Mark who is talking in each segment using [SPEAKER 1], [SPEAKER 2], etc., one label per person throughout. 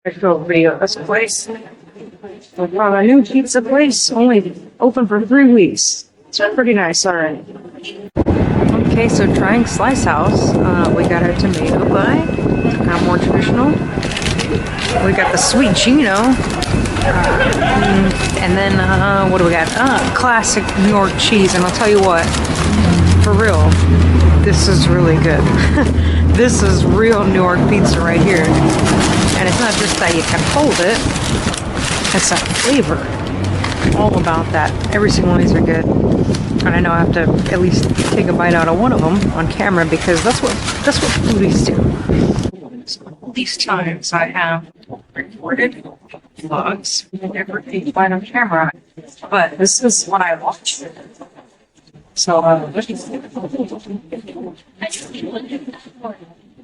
[SPEAKER 1] Retro video. That's a place. Wow, a new pizza place only open for 3 weeks. It's pretty nice, alright. Okay, so trying Slice House. We got our tomato pie, kind of more traditional. We got the sweet Gino. And then, what do we got? Classic New York cheese. And I'll tell you what, for real, this is really good. This is real New York pizza right here. And it's not just that you can hold it, it's that flavor. All about that. Every single one of these are good. And I know I have to at least take a bite out of one of them on camera because that's what foodies do. These times I have recorded vlogs, never take a bite on camera, but this is what I watch. So, what do you think? That's what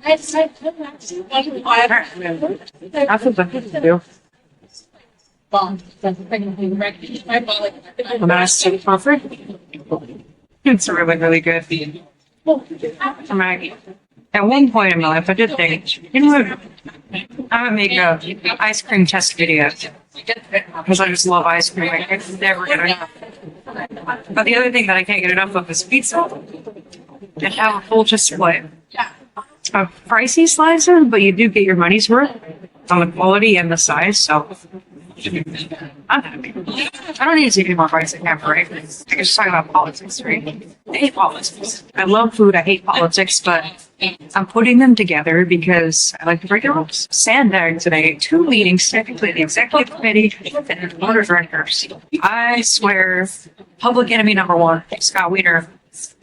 [SPEAKER 1] I to do. Nice and perfect. It's really, really good. For Maggie. At one point in my life, I did think, you know what? I would make a ice cream test video because I just love ice cream. I can never get enough. But the other thing that I can't get enough of is pizza. And have a full display of pricey slices, but you do get your money's worth on the quality and the size. So I'm happy. I don't need to see any more fights at camera, right? I can just talk about politics, right? I hate politics. I love food, I hate politics, but I'm putting them together because I like to break the rules. Sandbag today, 2 meetings, technically the executive committee and the board of directors. I swear, public enemy number 1, Scott Wiener,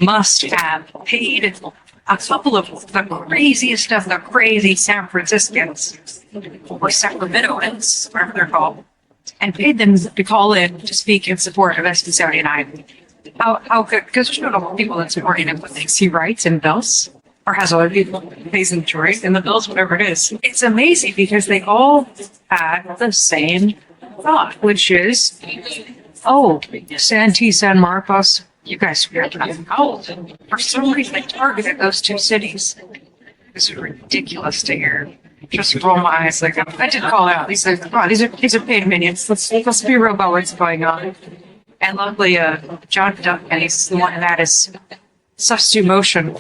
[SPEAKER 1] must have paid a couple of the craziest of the crazy San Franciscans, or Sacramentoans, whatever they're called, and paid them to call in to speak in support of SB 79. How good? Because there's no people that support him with things he writes in bills, or has other people pays him to write in the bills, whatever it is. It's amazing because they all had the same thought, which is, oh, San Marcos, you guys figured nothing out. For some reason, they targeted those 2 cities. This is ridiculous to hear. Just roll my eyes like I did call out. These are paid minions. Let's be real about what's going on. And luckily, John Duncan, he's the one that is such emotion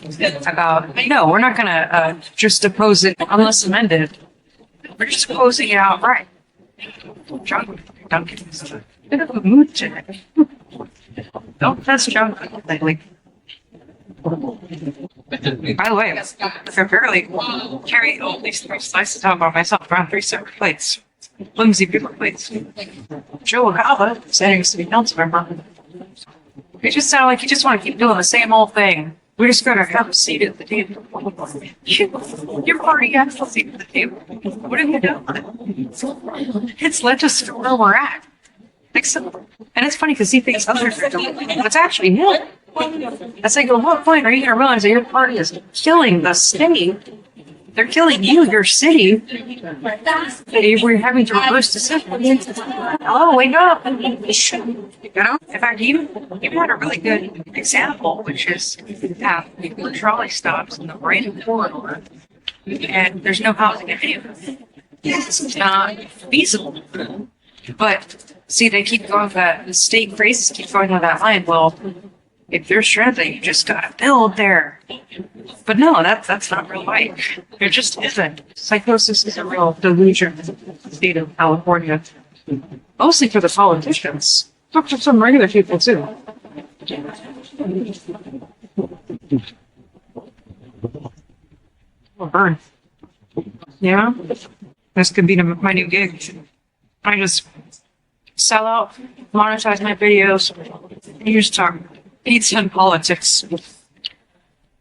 [SPEAKER 1] about. No, we're not gonna just oppose it unless amended. We're just opposing it outright. John Duncan is in a bit of a mood today. Don't touch John lately. By the way, I can barely carry at least 3 slices out by myself around 3 separate plates. Flimsy paper plates. Joe Agava, standing city council member. You just sound like you just want to keep doing the same old thing. We're just going to have a seat at the table. You've already got a seat at the table. What have you done? It's led us to where we're at. And it's funny because he thinks others are doing it, but it's actually him. It's like, at what point are you going to realize that your party is killing the city? They're killing you, your city. We're having to reverse decisions. Hello, wake up. You know? In fact, you had a really good example, which is have trolley stops in the right corridor, and there's no housing in any of them. It's not feasible. But see, they keep going with that. The state phrases keep going with that line. Well, if there's strength, you just gotta build there. But no, that's not real life. It just isn't. Psychosis is a real delusion in the state of California. Mostly for the politicians. Talk to some regular people too. Oh, burn. Yeah, this could be my new gig. I just sell out, monetize my videos, and you just talk pizza and politics.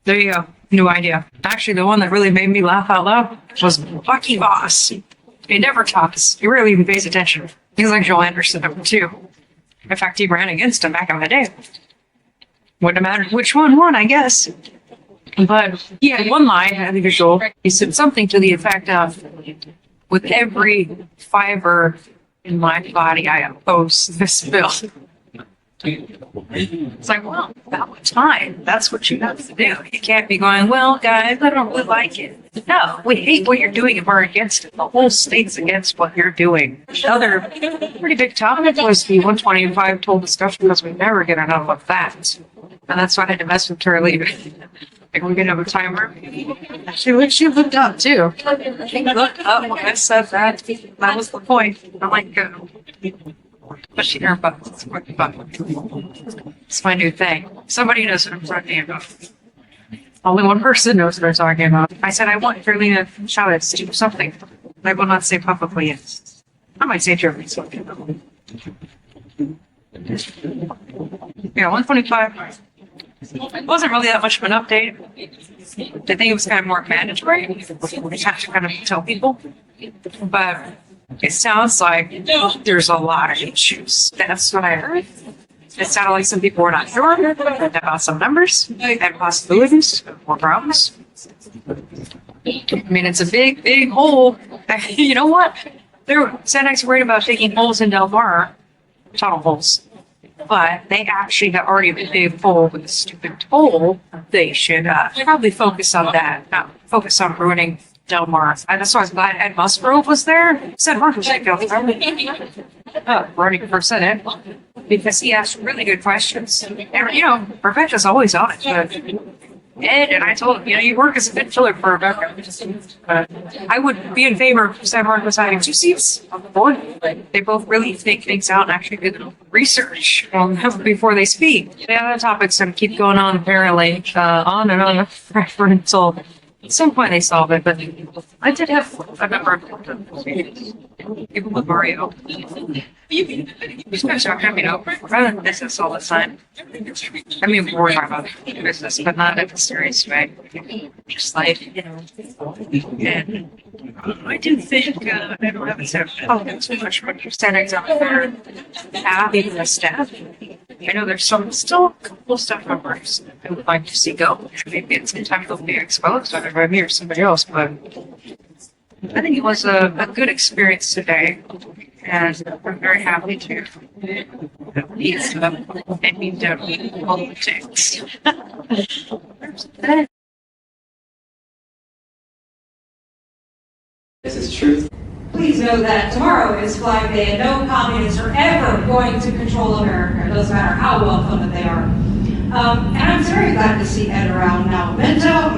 [SPEAKER 1] There you go. New idea. Actually, the one that really made me laugh out loud was Bucky Boss. He never talks. He rarely even pays attention. He's like Joel Anderson number 2. In fact, he ran against him back in the day. Wouldn't have mattered which one won, I guess. But he had one line, I think it's Joel. He said something to the effect of, with every fiber in my body, I oppose this bill. It's like, well, about time. That's what you have to do. You can't be going, well, guys, I don't really like it. No, we hate what you're doing and we're against it. The whole state's against what you're doing. The other pretty big topic was the 125 toll discussion because we never get enough of that. And that's why I had to mess with her later. Like, we can have a timer. She looked up too. She looked up when I said that. That was the point. I'm like, but she never bugs. It's quite fun. It's my new thing. Somebody knows what I'm talking about. Only one person knows what I'm talking about. I said I want Carolina Chavez to do something. I will not say publicly yes. I might say Germany something. Yeah, 125. It wasn't really that much of an update. I think it was kind of more mandatory. We have to kind of tell people. But it sounds like there's a lot of issues. That's what I heard. It sounded like some people were not sure about some numbers and possibilities, more problems. I mean, it's a big, big hole. You know what? Sandex worried about taking holes in Del Mar, tunnel holes. But they actually have already been big hole with a stupid toll. They should probably focus on that, not focus on ruining Del Mar. And that's why I was glad Ed Musgrove was there. Said Marcus should go running for Senate because he asked really good questions. And, Rebecca's always on it. But Ed and I told him, you work as a good filler for Rebecca. I would be in favor of San Marcos having 2 seats on the board. They both really think things out and actually do the research before they speak. The other topics going to keep going on parallelly, on and on forever until at some point they solve it. But I did have a number of people with Mario. These guys are having rather than business all the time. I mean, we're talking about business, but not in a serious way. Just like, and I do think, I don't have too much understanding of their even the staff. I know there's still a couple of staff members I would like to see go. Maybe at some time they'll be exposed, either by me or somebody else, but I think it was a good experience today, and I'm very happy to be done politics.
[SPEAKER 2] This is truth.
[SPEAKER 3] Please know that tomorrow is Flag Day and no communists are ever going to control America. It doesn't matter how well funded they are. And I'm very glad to see Ed around now. Minto,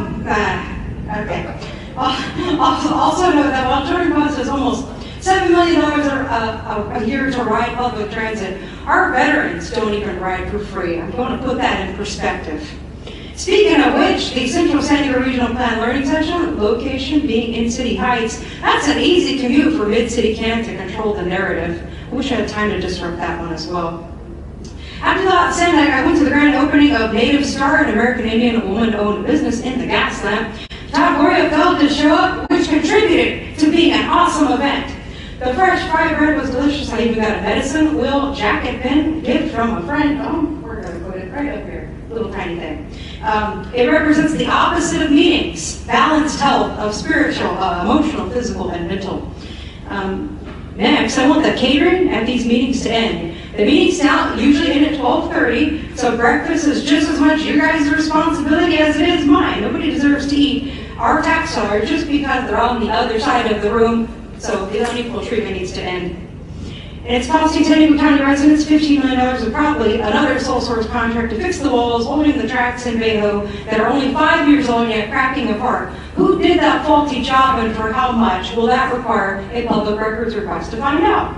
[SPEAKER 3] okay. Also note that while Jordan costs us almost $7 million a year to ride public transit, our veterans don't even ride for free. I'm going to put that in perspective. Speaking of which, the Central San Diego Regional Plan Learning Session, location being in City Heights, that's an easy commute for Mid-City Can to control the narrative. I wish I had time to disrupt that one as well. After that, I went to the grand opening of Native Star, an American Indian woman-owned business in the Gaslamp. Todd Gloria failed to show up, which contributed to being an awesome event. The fresh fried bread was delicious. I even got a medicine wheel jacket pin gift from a friend. Oh, we're going to put it right up here, little tiny thing. It represents the opposite of meetings, balanced health of spiritual, emotional, physical, and mental. Next, I want the catering at these meetings to end. The meetings now usually end at 12:30, so breakfast is just as much your guys' responsibility as it is mine. Nobody deserves to eat our tax dollars just because they're on the other side of the room, so the unequal treatment needs to end. And it's costing San Diego County residents $15 million and probably another sole source contract to fix the walls holding the tracks in Bayho that are only 5 years old yet cracking apart. Who did that faulty job and for how much? Will that require a public records request to find out?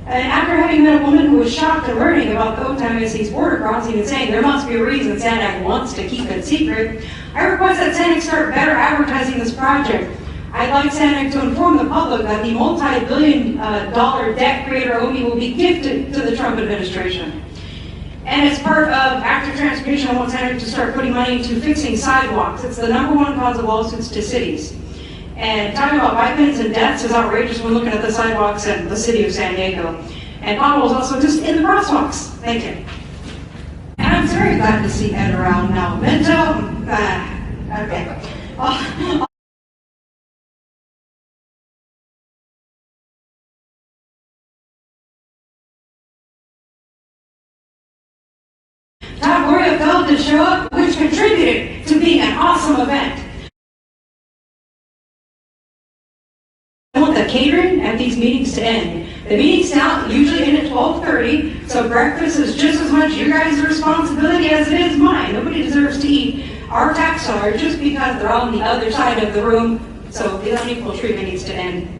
[SPEAKER 3] And after having met a woman who was shocked at learning about the Otay-Mississippi border crossing and saying there must be a reason SANDAG wants to keep it secret, I request that SANDAG start better advertising this project. I'd like SANDAG to inform the public that the multi-billion-dollar debt creator OMI will be gifted to the Trump administration. And as part of active transportation, I want SANDAG to start putting money into fixing sidewalks. It's the #1 cause of lawsuits to cities. And talking about bike pins and deaths is outrageous when looking at the sidewalks in the city of San Diego. And potholes also just in the crosswalks. Thank you. And I'm very glad to see Ed around now. Minto, okay. committed to being an awesome event. I want the catering at these meetings to end. The meetings now usually end at 12:30, so breakfast is just as much your guys' responsibility as it is mine. Nobody deserves to eat our tax dollars just because they're on the other side of the room. So the unequal treatment needs to end.